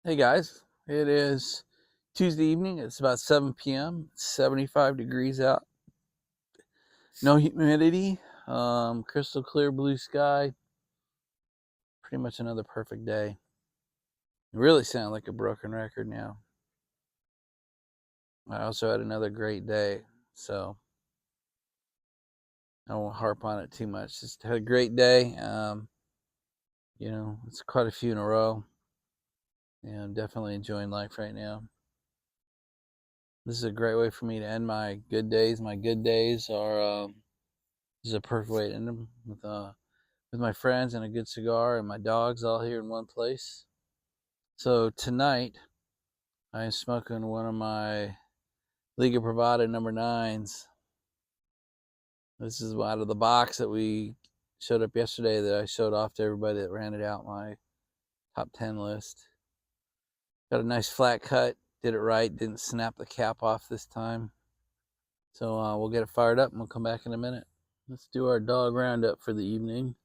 Hey guys, it is Tuesday evening. It's about 7 p.m. It's 75 degrees out. No humidity. Crystal clear blue sky. Pretty much another perfect day. It really sound like a broken record now. I also had another great day, so I won't harp on it too much. Just had a great day. It's quite a few in a row. And I'm definitely enjoying life right now. This is a great way for me to end my good days. My good days are this is a perfect way to end them with my friends and a good cigar and my dogs all here in one place. So tonight I am smoking one of my Liga Privada number 9s. This is out of the box that we showed up yesterday that I showed off to everybody that rounded out my top 10 list. Got a nice flat cut, did it right, didn't snap the cap off this time. So we'll get it fired up and we'll come back in a minute. Let's do our dog roundup for the evening.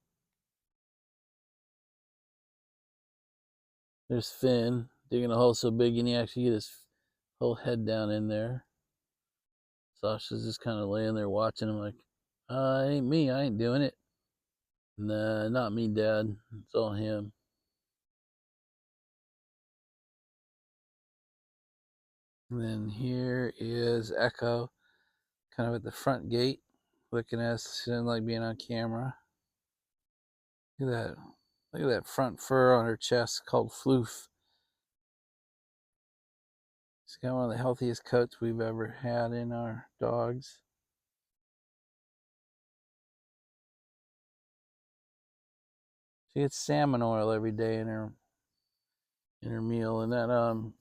There's Finn digging a hole so big and he actually get his whole head down in there. Sasha's just kind of laying there watching him like, ain't me, I ain't doing it. Nah, not me, Dad. It's all him. And then here is Echo, kind of at the front gate, looking at us. She doesn't like being on camera. Look at that. Look at that front fur on her chest called floof. She's got one of the healthiest coats we've ever had in our dogs. She gets salmon oil every day in her meal, and that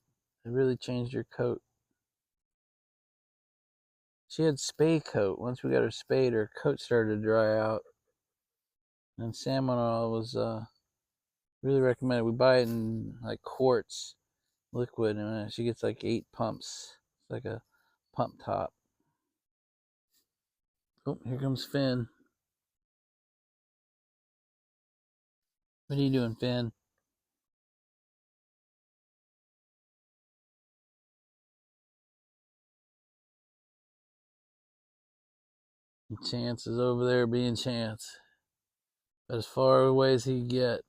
it really changed her coat. She had spay coat. Once we got her spayed, her coat started to dry out. And salmon oil was really recommended. We buy it in like quarts liquid, and she gets like 8 pumps. It's like a pump top. Oh, here comes Finn. What are you doing, Finn? Chance is over there being Chance. As far away as he can get.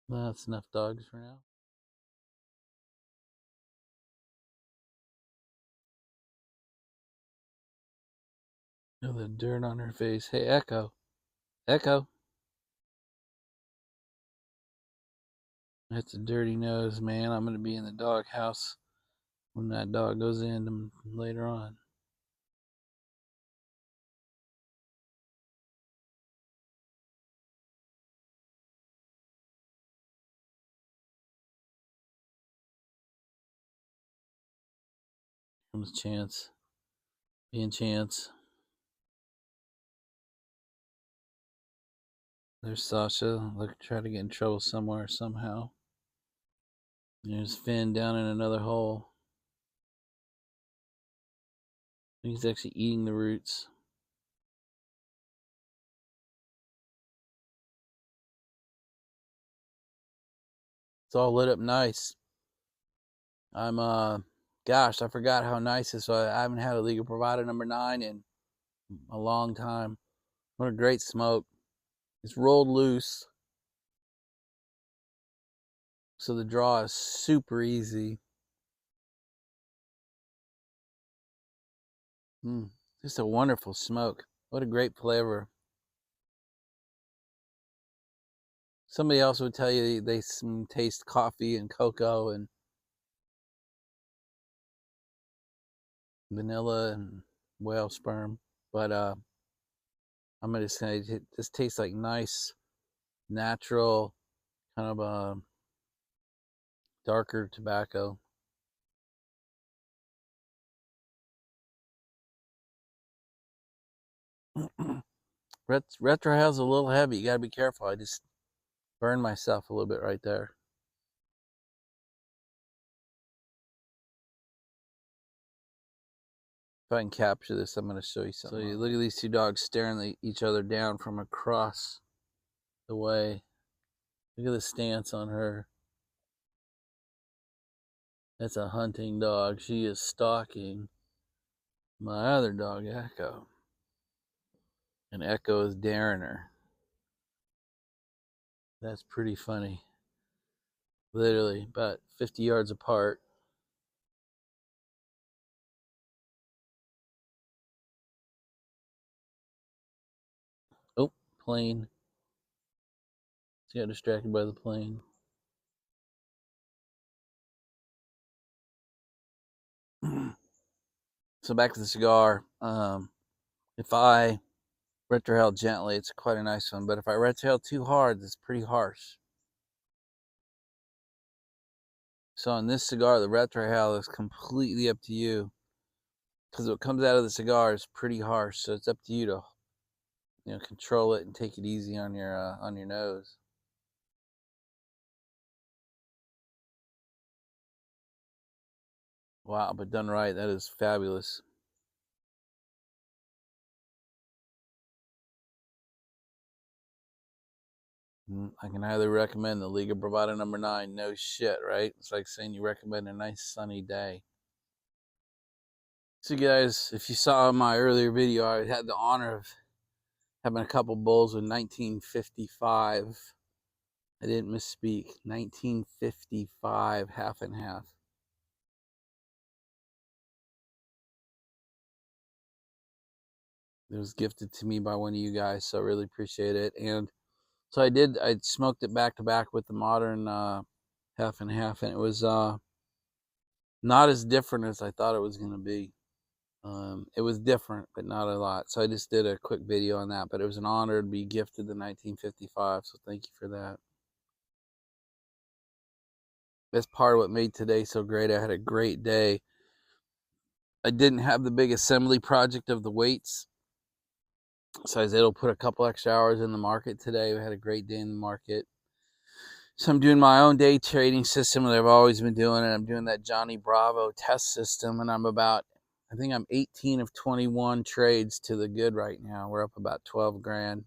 That's enough dogs for now. Oh, the dirt on her face. Hey, Echo. Echo. That's a dirty nose, man. I'm going to be in the doghouse when that dog goes in later on. Comes Chance. Being Chance. There's Sasha. Look, try to get in trouble somewhere, somehow. There's Finn down in another hole. He's actually eating the roots. It's all lit up nice. Gosh, I forgot how nice this was. I haven't had a Liga Privada number 9 in a long time. What a great smoke. It's rolled loose, so the draw is super easy. Just a wonderful smoke. What a great flavor. Somebody else would tell you they taste coffee and cocoa and vanilla and whale sperm, but I'm gonna say it just tastes like nice, natural, kind of a darker tobacco. Retrohal's a little heavy. You gotta be careful. I just burned myself a little bit right there. If I can capture this, I'm gonna show you something. So you look at these two dogs staring each other down from across the way. Look at the stance on her. That's a hunting dog. She is stalking my other dog, Echo. And Echo is daring her. That's pretty funny. Literally about 50 yards apart. Oh, plane. She got distracted by the plane. So back to the cigar. If I retrohale gently, it's quite a nice one. But if I retrohale too hard, it's pretty harsh. So on this cigar, the retrohale is completely up to you, because what comes out of the cigar is pretty harsh. So it's up to you to, control it and take it easy on your nose. Wow, but done right, that is fabulous. I can highly recommend the Liga Bravada number 9. No shit, right? It's like saying you recommend a nice sunny day. So guys, if you saw my earlier video, I had the honor of having a couple bulls in 1955. I didn't misspeak. 1955, half and half. It was gifted to me by one of you guys, so I really appreciate it. And so I smoked it back to back with the modern half and half, and it was not as different as I thought it was going to be. It was different, but not a lot. So I just did a quick video on that, but it was an honor to be gifted the 1955, so thank you for that. That's part of what made today so great. I had a great day. I didn't have the big assembly project of the weights, so I was able to put a couple extra hours in the market today. We had a great day in the market. So I'm doing my own day trading system that I've always been doing, and I'm doing that Johnny Bravo test system, and I think I'm 18 of 21 trades to the good right now. We're up about 12 grand.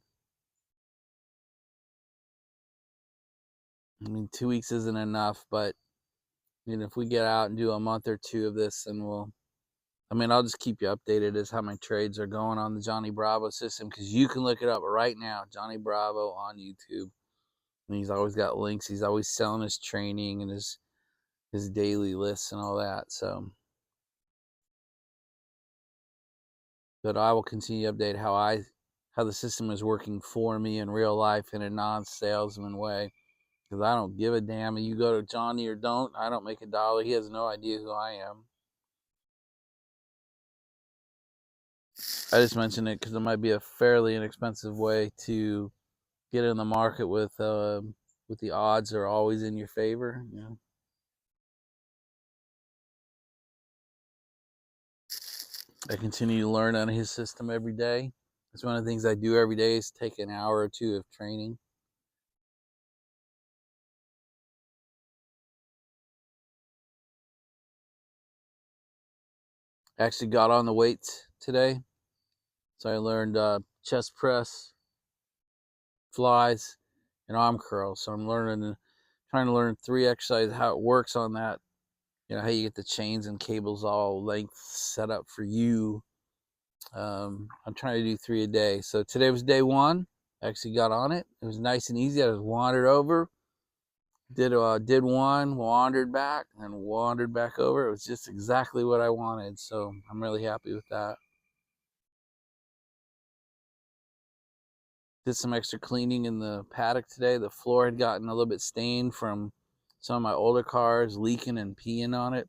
I mean, 2 weeks isn't enough, but if we get out and do a month or two of this, then I'll just keep you updated as how my trades are going on the Johnny Bravo system, because you can look it up right now, Johnny Bravo on YouTube. And he's always got links. He's always selling his training and his daily lists and all that. So, but I will continue to update how the system is working for me in real life in a non-salesman way, because I don't give a damn if you go to Johnny or don't. I don't make $1. He has no idea who I am. I just mentioned it because it might be a fairly inexpensive way to get in the market with the odds are always in your favor. I continue to learn on his system every day. It's one of the things I do every day is take an hour or two of training. I actually got on the weights today. So I learned chest press, flies, and arm curls. So I'm trying to learn 3 exercises, how it works on that. How you get the chains and cables all length set up for you. I'm trying to do 3 a day. So today was day 1. I actually got on it. It was nice and easy. I just wandered over, did 1, wandered back, and wandered back over. It was just exactly what I wanted. So I'm really happy with that. Did some extra cleaning in the paddock today. The floor had gotten a little bit stained from some of my older cars leaking and peeing on it.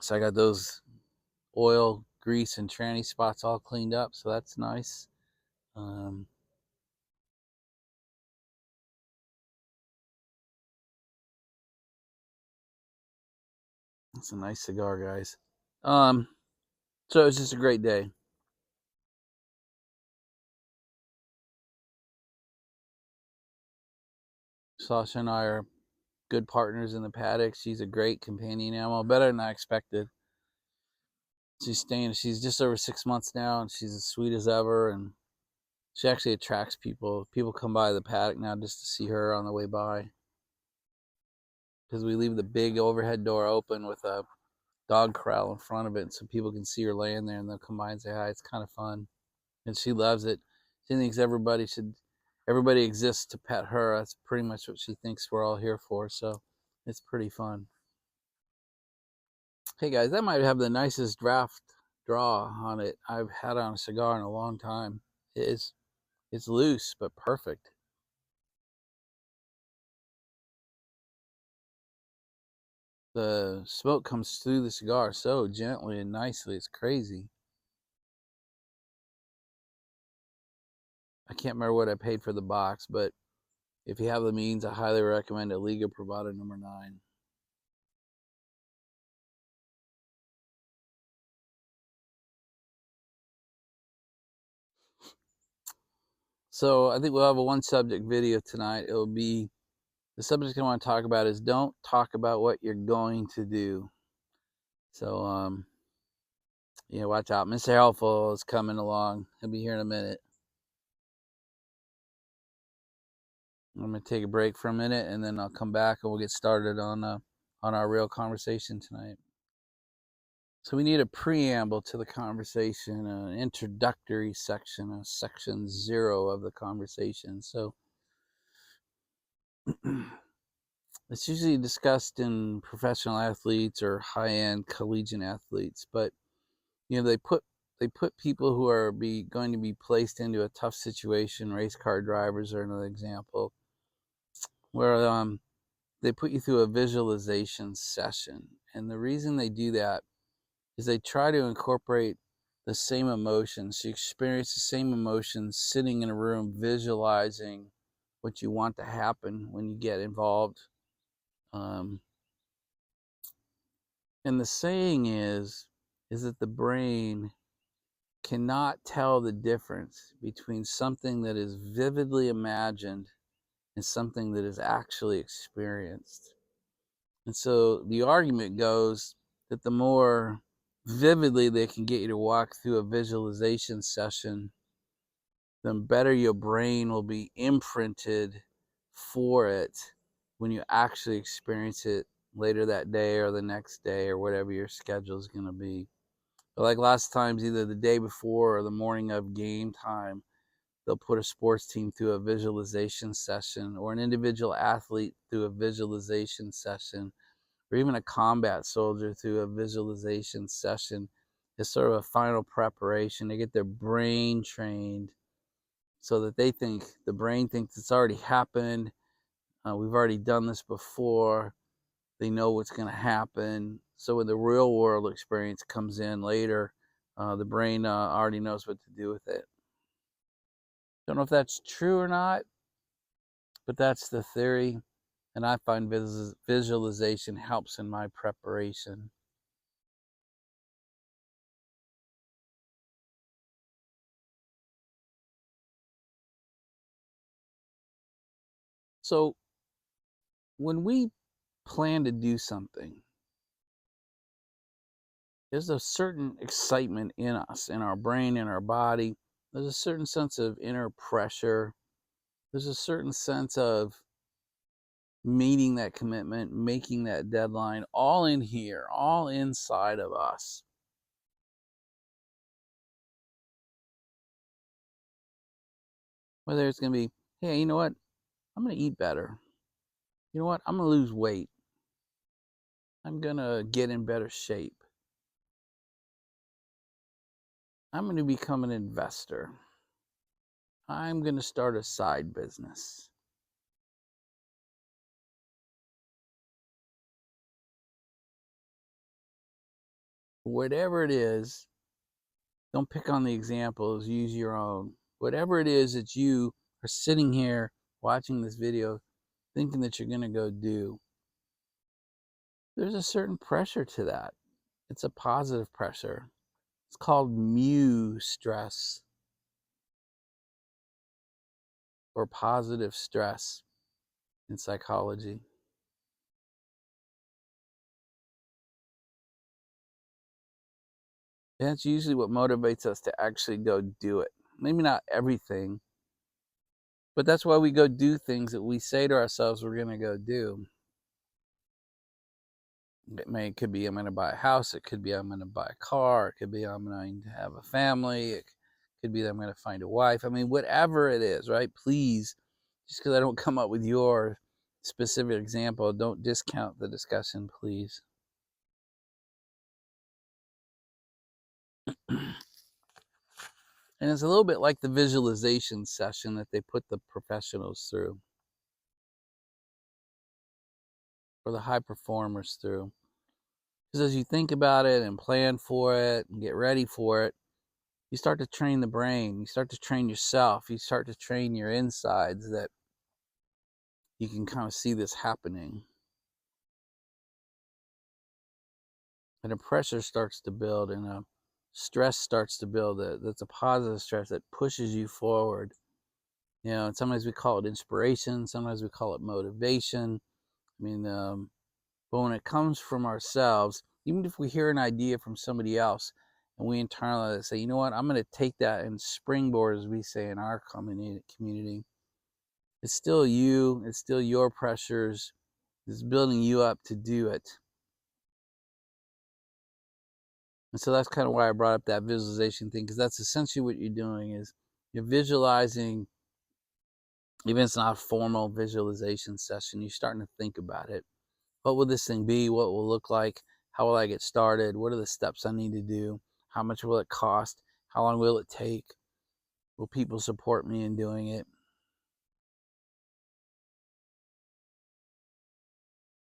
So I got those oil, grease, and tranny spots all cleaned up. So that's nice. It's a nice cigar, guys. So it was just a great day. Sasha and I are good partners in the paddock. She's a great companion animal, better than I expected. She's just over 6 months now, and she's as sweet as ever. And She actually attracts people. People come by the paddock now just to see her on the way by. Because we leave the big overhead door open with a dog corral in front of it so people can see her laying there and they'll come by and say hi. It's kind of fun. And she loves it. She thinks everybody exists to pet her. That's pretty much what she thinks we're all here for. So it's pretty fun. Hey guys, that might have the nicest draft draw on it I've had on a cigar in a long time. It's loose but perfect. The smoke comes through the cigar so gently and nicely. It's crazy. I can't remember what I paid for the box, but if you have the means, I highly recommend a Liga Privada number 9. So I think we'll have a one subject video tonight. It'll be, the subject I want to talk about is don't talk about what you're going to do. So, watch out. Mr. Helpful is coming along. He'll be here in a minute. I'm going to take a break for a minute and then I'll come back and we'll get started on our real conversation tonight. So we need a preamble to the conversation, an introductory section, a section 0 of the conversation. So it's usually discussed in professional athletes or high-end collegiate athletes, but they put people who are going to be placed into a tough situation. Race car drivers are another example, where they put you through a visualization session, and the reason they do that is they try to incorporate the same emotions. You experience the same emotions sitting in a room, visualizing what you want to happen when you get involved. And the saying is that the brain cannot tell the difference between something that is vividly imagined and something that is actually experienced. And so the argument goes that the more vividly they can get you to walk through a visualization session, then better your brain will be imprinted for it when you actually experience it later that day or the next day or whatever your schedule is going to be. But like lots of times, either the day before or the morning of game time, they'll put a sports team through a visualization session, or an individual athlete through a visualization session, or even a combat soldier through a visualization session. It's sort of a final preparation to get their brain trained so that the brain thinks it's already happened. We've already done this before. They know what's going to happen. So when the real world experience comes in later, the brain already knows what to do with it. Don't know if that's true or not, but that's the theory. And I find visualization helps in my preparation. So when we plan to do something, there's a certain excitement in us, in our brain, in our body. There's a certain sense of inner pressure. There's a certain sense of meeting that commitment, making that deadline, all in here, all inside of us. Whether it's going to be, hey, you know what? I'm going to eat better. You know what? I'm going to lose weight. I'm going to get in better shape. I'm going to become an investor. I'm going to start a side business. Whatever it is, don't pick on the examples, use your own. Whatever it is that you are sitting here watching this video thinking that you're going to go do, there's a certain pressure to that. It's a positive pressure. It's called mu stress, or positive stress in psychology. And that's usually what motivates us to actually go do it. maybe not everything, but that's why we go do things that we say to ourselves we're going to go do. It could be I'm going to buy a house. It could be I'm going to buy a car. It could be I'm going to have a family. It could be that I'm going to find a wife. I mean, whatever it is, right? Please, just because I don't come up with your specific example, don't discount the discussion, please. And it's a little bit like the visualization session that they put the professionals through, or the high performers through. Because as you think about it and plan for it and get ready for it, you start to train the brain. You start to train yourself. You start to train your insides that you can kind of see this happening. And a pressure starts to build and a stress starts to build. That's a positive stress that pushes you forward. You know, and sometimes we call it inspiration. Sometimes we call it motivation. I mean, but when it comes from ourselves, even if we hear an idea from somebody else and we internalize say, you know what, I'm going to take that and springboard, as we say in our community. It's still you. It's still your pressures. It's building you up to do it. And so that's kind of why I brought up that visualization thing, because that's essentially what you're doing is you're visualizing. Even if it's not a formal visualization session, you're starting to think about it. What will this thing be? What will it look like? How will I get started? What are the steps I need to do? How much will it cost? How long will it take? Will people support me in doing it?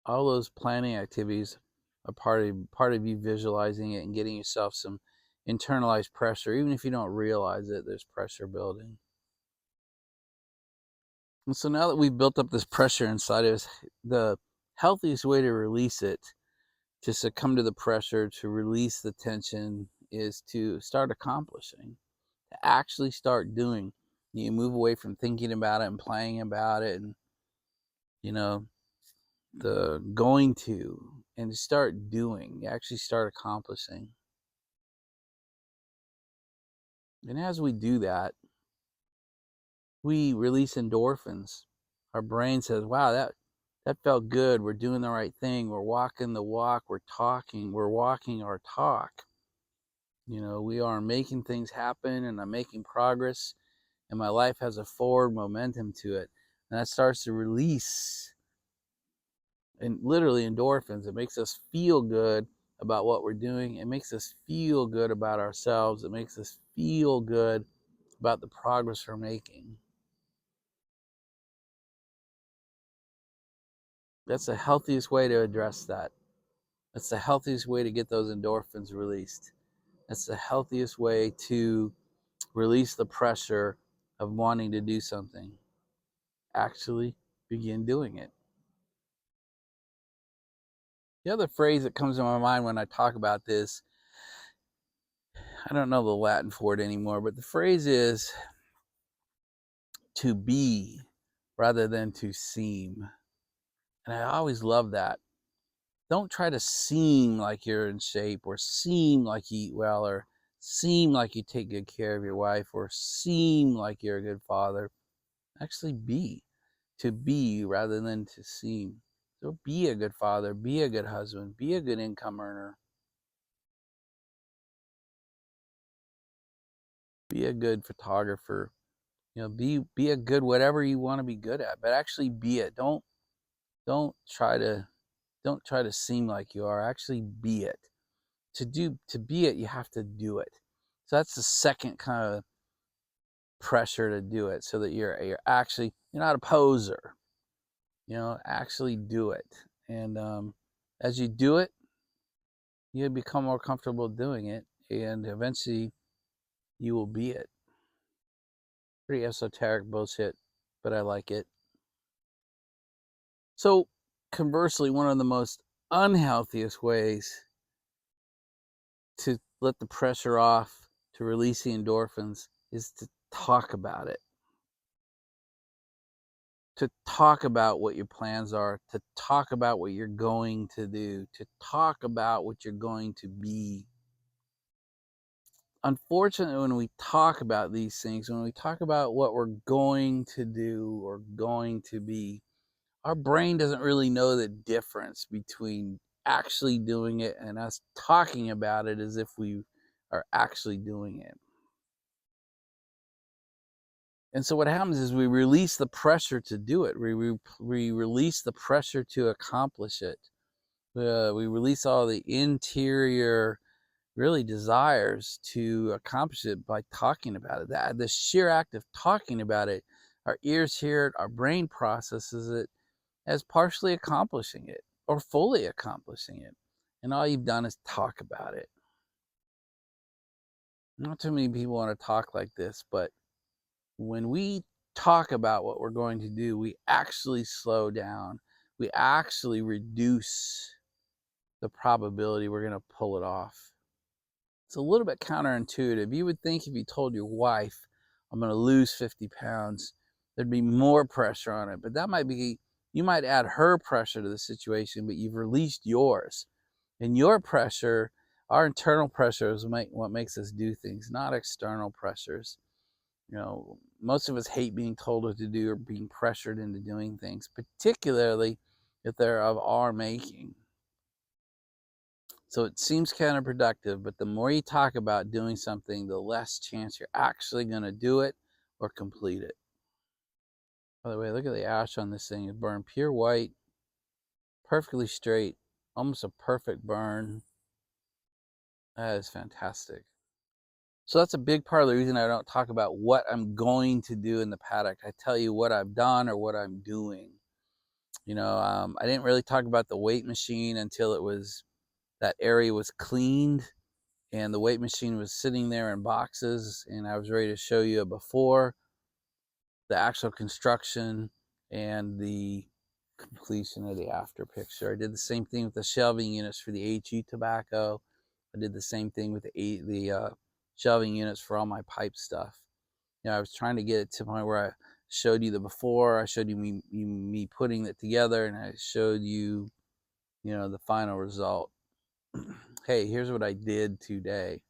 All those planning activities are part of you visualizing it and getting yourself some internalized pressure. Even if you don't realize it, there's pressure building. And so now that we've built up this pressure inside of us, the healthiest way to release it, to succumb to the pressure, to release the tension, is to start accomplishing, to actually start doing. You move away from thinking about it and playing about it and, you know, the going to, and start doing. You actually start accomplishing. And as we do that, we release endorphins. Our brain says, wow, that felt good. We're doing the right thing. We're walking the walk. We're walking our talk. You know, we are making things happen, and I'm making progress, and my life has a forward momentum to it. And that starts to release, and literally endorphins. It makes us feel good about what we're doing. It makes us feel good about ourselves. It makes us feel good about the progress we're making. That's the healthiest way to address that. That's the healthiest way to get those endorphins released. That's the healthiest way to release the pressure of wanting to do something. Actually begin doing it. The other phrase that comes to my mind when I talk about this, I don't know the Latin for it anymore, but the phrase is to be rather than to seem. And I always love that. Don't try to seem like you're in shape, or seem like you eat well, or seem like you take good care of your wife, or seem like you're a good father. Actually be. To be rather than to seem. So be a good father, be a good husband, be a good income earner, be a good photographer. You know, be a good whatever you want to be good at, but actually be it. Don't try to seem like you are. Actually be it. To be it, you have to do it. So that's the second kind of pressure to do it, so that you're not a poser. You know, actually do it. And as you do it, you become more comfortable doing it, and eventually you will be it. Pretty esoteric bullshit, but I like it. So conversely, one of the most unhealthiest ways to let the pressure off, to release the endorphins, is to talk about it. To talk about what your plans are, to talk about what you're going to do, to talk about what you're going to be. unfortunately, when we talk about these things, when we talk about what we're going to do or going to be, our brain doesn't really know the difference between actually doing it and us talking about it as if we are actually doing it. And so what happens is we release the pressure to do it. We release the pressure to accomplish it. We release all the interior really desires to accomplish it by talking about it. The sheer act of talking about it, our ears hear it, our brain processes it as partially accomplishing it or fully accomplishing it. And all you've done is talk about it. Not too many people want to talk like this, but when we talk about what we're going to do, we actually slow down. We actually reduce the probability we're going to pull it off. It's a little bit counterintuitive. You would think if you told your wife, I'm going to lose 50 pounds, there'd be more pressure on it. But that might be, you might add her pressure to the situation, but you've released yours. And your pressure, our internal pressure is what makes us do things, not external pressures. You know, most of us hate being told what to do or being pressured into doing things, particularly if they're of our making. So it seems counterproductive, but the more you talk about doing something, the less chance you're actually going to do it or complete it. By the way, look at the ash on this thing. It's burned pure white, perfectly straight, almost a perfect burn. That is fantastic. So that's a big part of the reason I don't talk about what I'm going to do in the paddock. I tell you what I've done or what I'm doing. You know, I didn't really talk about the weight machine until that area was cleaned and the weight machine was sitting there in boxes, and I was ready to show you a before, the actual construction, and the completion of the after picture. I did the same thing with the shelving units for the HE tobacco. I did the same thing with the shelving units for all my pipe stuff. You know, I was trying to get it to the point where I showed you the before, I showed you me putting it together, and I showed you, you know, the final result. Hey, here's what I did today.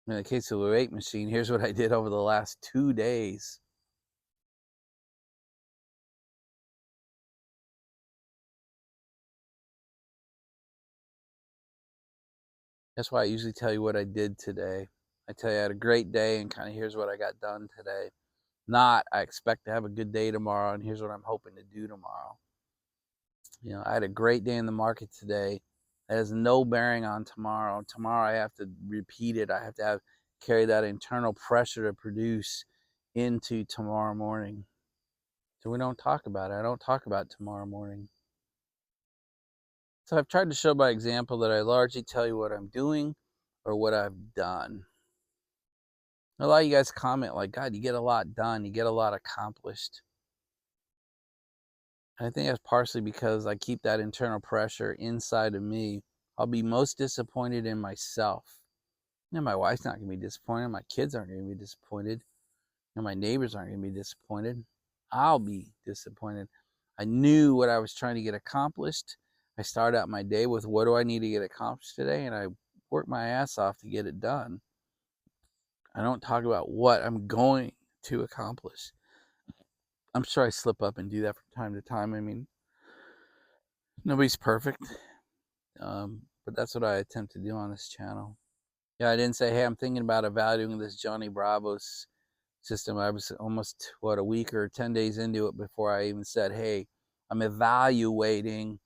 In the case of the weight machine, here's what I did over the last 2 days. That's why I usually tell you what I did today. I tell you I had a great day and kind of here's what I got done today. Not I expect to have a good day tomorrow and here's what I'm hoping to do tomorrow. You know, I had a great day in the market today. That has no bearing on tomorrow. Tomorrow I have to repeat it. I have to carry that internal pressure to produce into tomorrow morning. So we don't talk about it. I don't talk about tomorrow morning. So I've tried to show by example that I largely tell you what I'm doing or what I've done. A lot of you guys comment like, God, you get a lot done. You get a lot accomplished. And I think that's partially because I keep that internal pressure inside of me. I'll be most disappointed in myself. And my wife's not going to be disappointed. My kids aren't going to be disappointed. And my neighbors aren't going to be disappointed. I'll be disappointed. I knew what I was trying to get accomplished. I started out my day with what do I need to get accomplished today, and I worked my ass off to get it done. I don't talk about what I'm going to accomplish. I'm sure I slip up and do that from time to time. I mean, nobody's perfect, but that's what I attempt to do on this channel. Yeah, I didn't say, hey, I'm thinking about evaluating this Johnny Bravo's system. I was almost, a week or 10 days into it before I even said, hey, I'm evaluating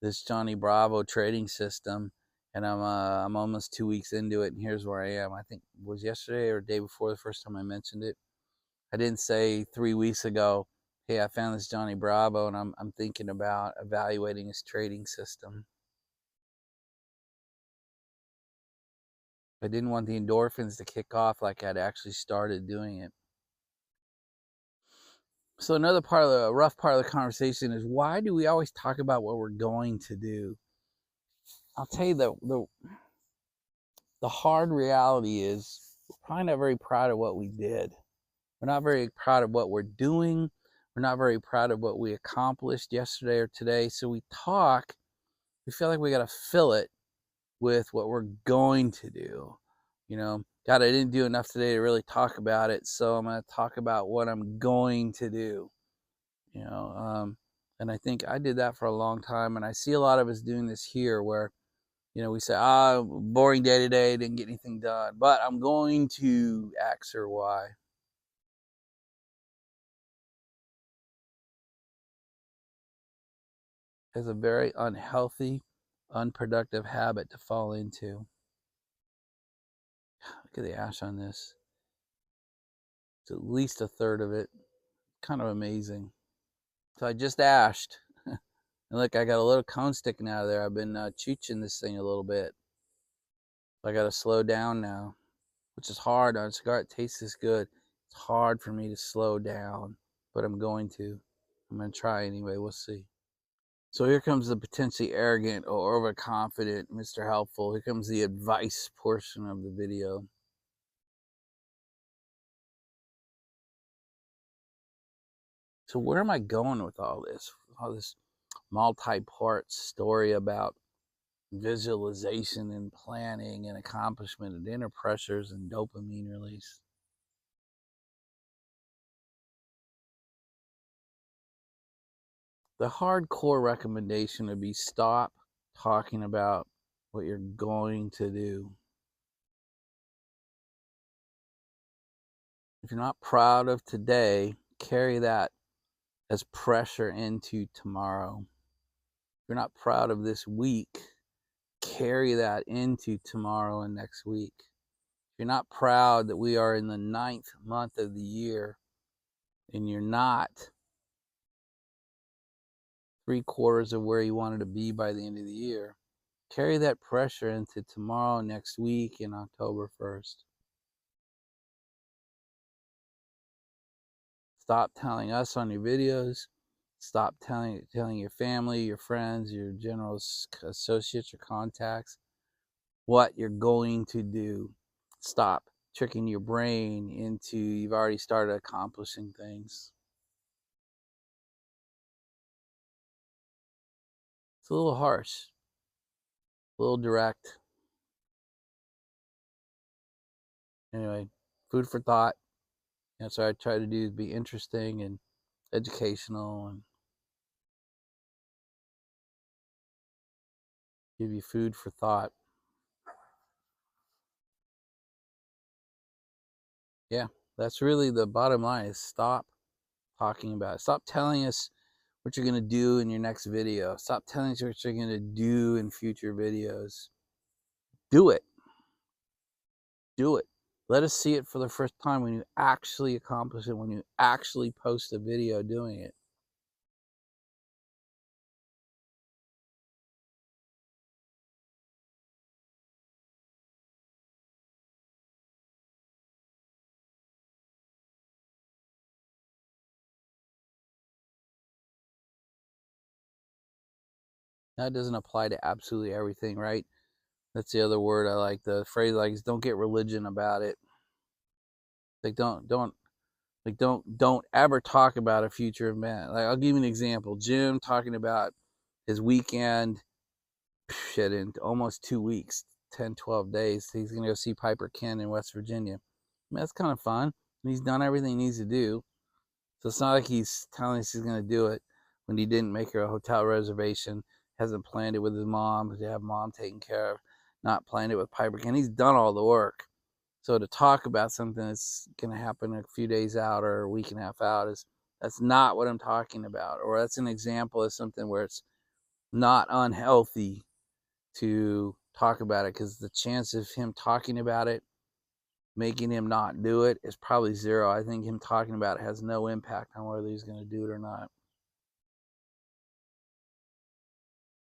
this Johnny Bravo trading system, and I'm almost 2 weeks into it, and here's where I am. I think it was yesterday or the day before the first time I mentioned it. I didn't say 3 weeks ago, hey, I found this Johnny Bravo, and I'm thinking about evaluating his trading system. I didn't want the endorphins to kick off like I'd actually started doing it. So another part of the rough part of the conversation is, why do we always talk about what we're going to do? I'll tell you the hard reality is we're probably not very proud of what we did. We're not very proud of what we're doing. We're not very proud of what we accomplished yesterday or today. So we talk, we feel like we got to fill it with what we're going to do. You know, God, I didn't do enough today to really talk about it, so I'm going to talk about what I'm going to do. You know, and I think I did that for a long time, and I see a lot of us doing this here where, you know, we say, boring day today, didn't get anything done, but I'm going to X or Y. It's a very unhealthy, unproductive habit to fall into. Look at the ash on this. It's at least a third of it. Kind of amazing. So I just ashed. And look, I got a little cone sticking out of there. I've been chooching this thing a little bit. I got to slow down now, which is hard on a cigar. It tastes this good. It's hard for me to slow down, but I'm going to. I'm going to try anyway. We'll see. So here comes the potentially arrogant or overconfident Mr. Helpful. Here comes the advice portion of the video. So where am I going with all this? All this multi-part story about visualization and planning and accomplishment and inner pressures and dopamine release. The hardcore recommendation would be stop talking about what you're going to do. If you're not proud of today, carry that as pressure into tomorrow. If you're not proud of this week, carry that into tomorrow and next week. If you're not proud that we are in the 9th month of the year and you're not 3/4 of where you wanted to be by the end of the year, carry that pressure into tomorrow, next week, and October 1st. Stop telling us on your videos. Stop telling your family, your friends, your general associates, your contacts what you're going to do. Stop tricking your brain into you've already started accomplishing things. It's a little harsh, a little direct. Anyway, food for thought. That's what I try to do, is be interesting and educational and give you food for thought. Yeah, that's really the bottom line, is stop talking about it. Stop telling us what you're going to do in your next video. Stop telling us what you're going to do in future videos. Do it. Do it. Let us see it for the first time when you actually accomplish it, when you actually post a video doing it. That doesn't apply to absolutely everything, right? That's the other word I like. The phrase like is don't get religion about it. Like don't ever talk about a future event. Like I'll give you an example. Jim talking about his weekend, shit, in almost 2 weeks, 10, 12 days. He's gonna go see Piper Ken in West Virginia. I mean, that's kind of fun. He's done everything he needs to do. So it's not like he's telling us he's gonna do it when he didn't make a hotel reservation, hasn't planned it with his mom to have mom taken care of, not planned it with Piper Ken. He's done all the work. So to talk about something that's going to happen a few days out or a week and a half out that's not what I'm talking about. Or that's an example of something where it's not unhealthy to talk about it, because the chance of him talking about it making him not do it is probably zero. I think him talking about it has no impact on whether he's going to do it or not.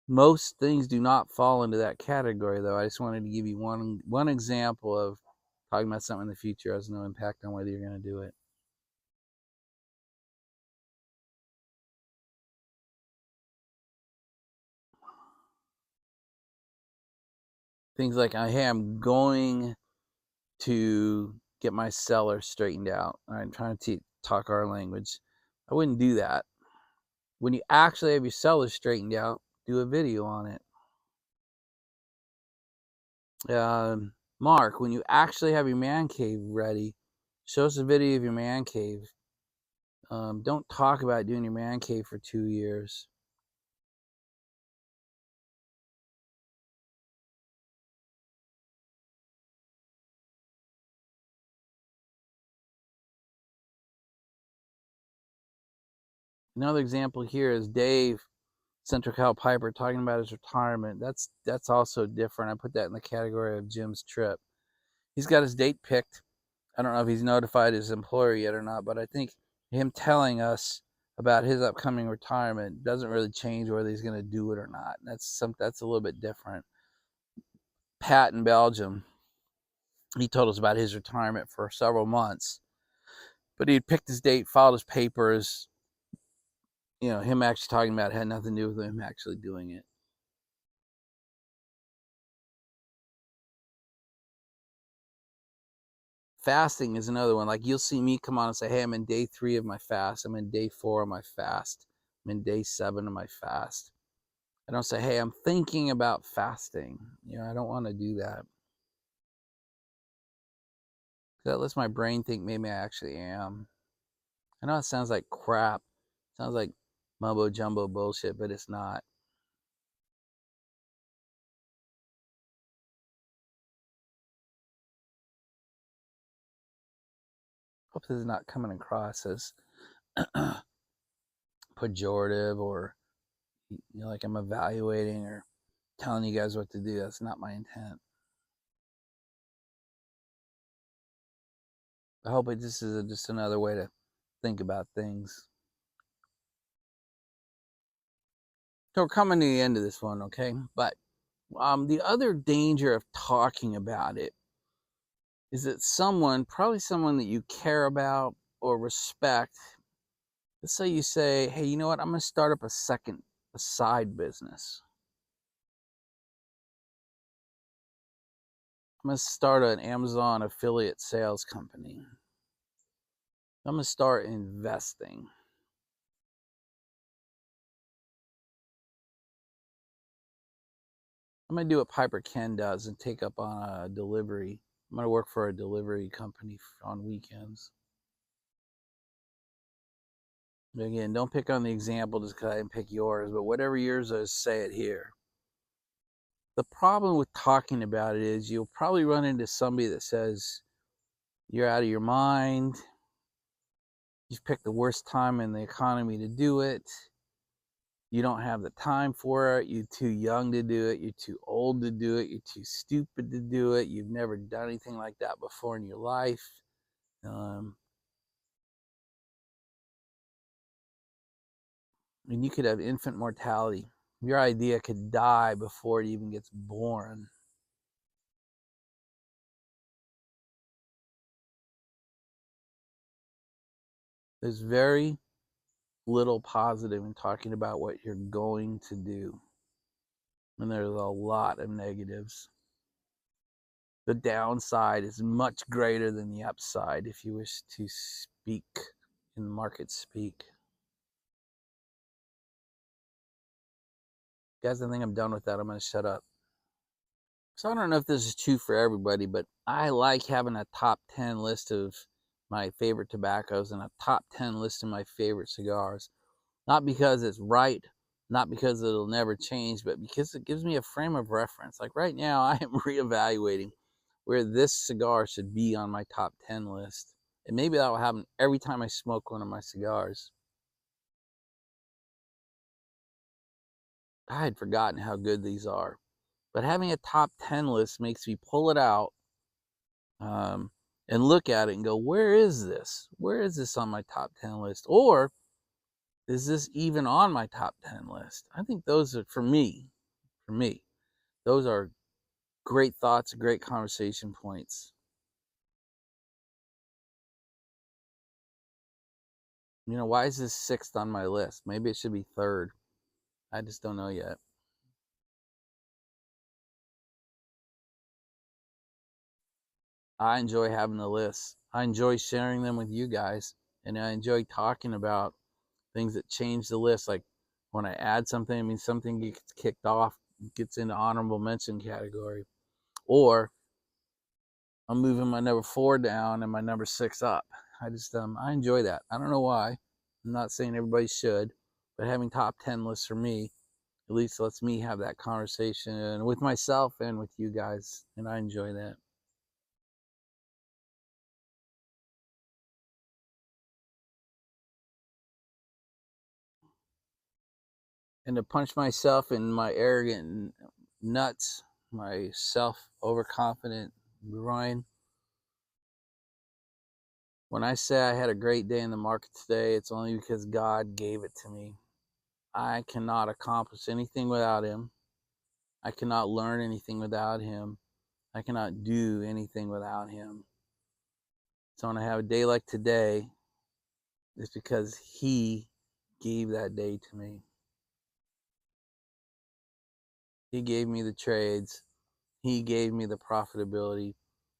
Most things do not fall into that category, though. I just wanted to give you one example of talking about something in the future has no impact on whether you're going to do it. Things like, hey, I'm going to get my cellar straightened out. I'm trying to talk our language. I wouldn't do that. When you actually have your cellar straightened out, do a video on it. Mark, when you actually have your man cave ready, show us a video of your man cave. Don't talk about doing your man cave for 2 years. Another example here is Dave Central Cal Piper talking about his retirement. That's also different. I put that in the category of Jim's trip. He's got his date picked. I don't know if he's notified his employer yet or not, but I think him telling us about his upcoming retirement doesn't really change whether he's going to do it or not. That's a little bit different. Pat in Belgium, he told us about his retirement for several months, but he had picked his date, filed his papers. Him actually talking about it had nothing to do with him actually doing it. Fasting is another one. Like, you'll see me come on and say, hey, I'm in day 3 of my fast. I'm in day 4 of my fast. I'm in day 7 of my fast. I don't say, hey, I'm thinking about fasting. I don't want to do that. That lets my brain think maybe I actually am. I know it sounds like crap. It sounds like mumbo jumbo bullshit, but it's not. Hope this is not coming across as pejorative or like I'm evaluating or telling you guys what to do. That's not my intent. I hope this is just another way to think about things. So we're coming to the end of this one, okay? But the other danger of talking about it is that probably someone that you care about or respect, let's say you say, hey, you know what? I'm going to start up a side business. I'm going to start an Amazon affiliate sales company. I'm going to start investing. I'm going to do what Piper Ken does and take up on a delivery. I'm going to work for a delivery company on weekends. Again, don't pick on the example just because I didn't pick yours, but whatever yours is, say it here. The problem with talking about it is you'll probably run into somebody that says, you're out of your mind. You've picked the worst time in the economy to do it. You don't have the time for it. You're too young to do it. You're too old to do it. You're too stupid to do it. You've never done anything like that before in your life. And you could have infant mortality. Your idea could die before it even gets born. There's very little positive in talking about what you're going to do. And there's a lot of negatives. The downside is much greater than the upside, if you wish to speak in market speak. Guys, I think I'm done with that. I'm going to shut up. So I don't know if this is true for everybody, but I like having a top 10 list of my favorite tobaccos and a top 10 list of my favorite cigars. Not because it's right, not because it'll never change, but because it gives me a frame of reference. Like right now, I am reevaluating where this cigar should be on my top 10 list. And maybe that will happen every time I smoke one of my cigars. I had forgotten how good these are. But having a top 10 list makes me pull it out and look at it and go, where is this? Where is this on my top 10 list? Or is this even on my top 10 list? I think those are, for me, those are great thoughts, great conversation points. Why is this 6th on my list? Maybe it should be 3rd. I just don't know yet. I enjoy having the lists. I enjoy sharing them with you guys. And I enjoy talking about things that change the list. Like when I add something, something gets kicked off, gets into honorable mention category. or I'm moving my number 4 down and my number 6 up. I enjoy that. I don't know why. I'm not saying everybody should, but having top 10 lists for me at least lets me have that conversation with myself and with you guys, and I enjoy that. And to punch myself in my arrogant nuts, my self overconfident groin. When I say I had a great day in the market today, it's only because God gave it to me. I cannot accomplish anything without Him. I cannot learn anything without Him. I cannot do anything without Him. So when I have a day like today, it's because He gave that day to me. He gave me the trades. He gave me the profitability.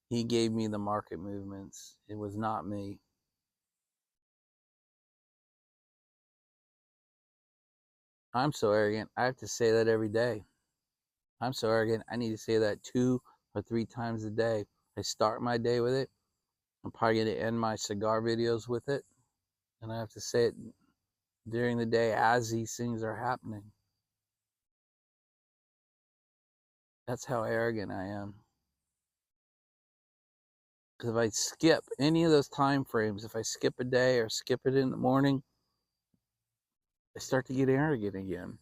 He gave me the market movements. It was not me. I'm so arrogant. I have to say that every day. I'm so arrogant. I need to say that 2 or 3 times a day. I start my day with it. I'm probably going to end my cigar videos with it. And I have to say it during the day as these things are happening. That's how arrogant I am. Because if I skip any of those time frames, if I skip a day or skip it in the morning, I start to get arrogant again.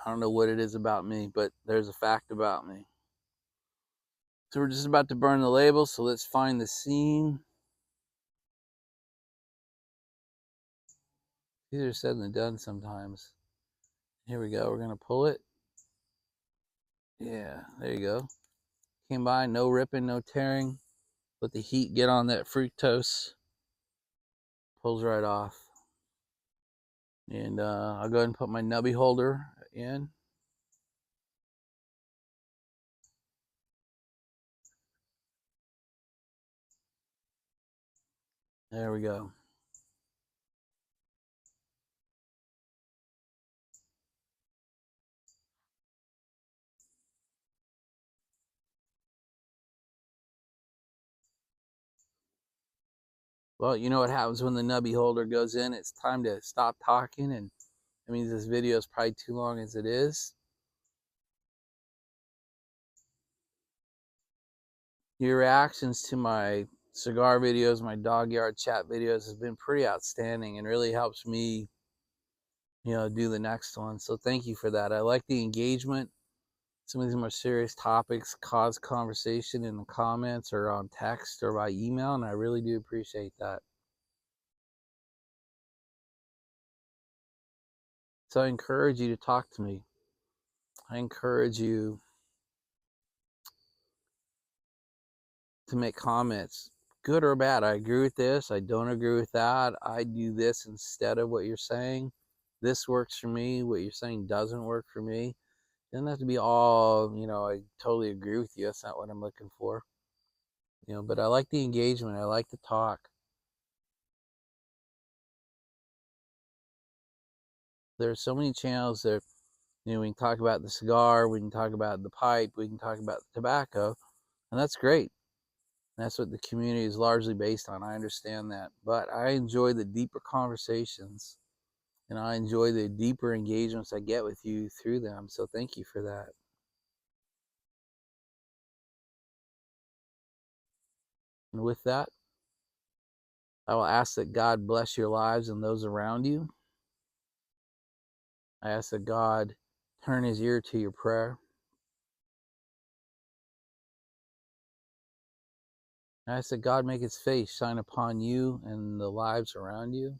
I don't know what it is about me, but there's a fact about me. So we're just about to burn the label, so let's find the scene. Easier said than done sometimes. Here we go. We're going to pull it. Yeah, there you go. Came by, no ripping, no tearing. Let the heat get on that fructose. Pulls right off. And I'll go ahead and put my nubby holder in. There we go. Well, you know what happens when the nubby holder goes in? It's time to stop talking, and that means this video is probably too long as it is. Your reactions to my cigar videos, my dog yard chat videos has been pretty outstanding and really helps me, do the next one. So thank you for that. I like the engagement. Some of these more serious topics cause conversation in the comments or on text or by email, and I really do appreciate that. So I encourage you to talk to me. I encourage you to make comments, good or bad. I agree with this. I don't agree with that. I do this instead of what you're saying. This works for me. What you're saying doesn't work for me. It doesn't have to be all, I totally agree with you. That's not what I'm looking for. But I like the engagement. I like to talk. There's so many channels that, we can talk about the cigar, we can talk about the pipe, we can talk about the tobacco, and that's great. That's what the community is largely based on. I understand that. But I enjoy the deeper conversations, and I enjoy the deeper engagements I get with you through them. So thank you for that. And with that, I will ask that God bless your lives and those around you. I ask that God turn His ear to your prayer. I ask that God make His face shine upon you and the lives around you.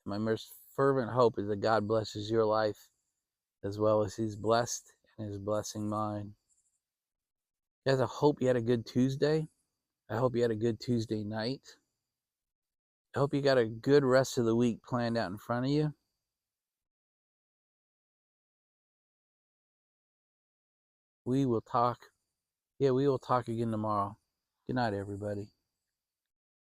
My most fervent hope is that God blesses your life as well as He's blessed and is blessing mine. Guys, I hope you had a good Tuesday. I hope you had a good Tuesday night. I hope you got a good rest of the week planned out in front of you. We will talk. Yeah, we will talk again tomorrow. Good night, everybody.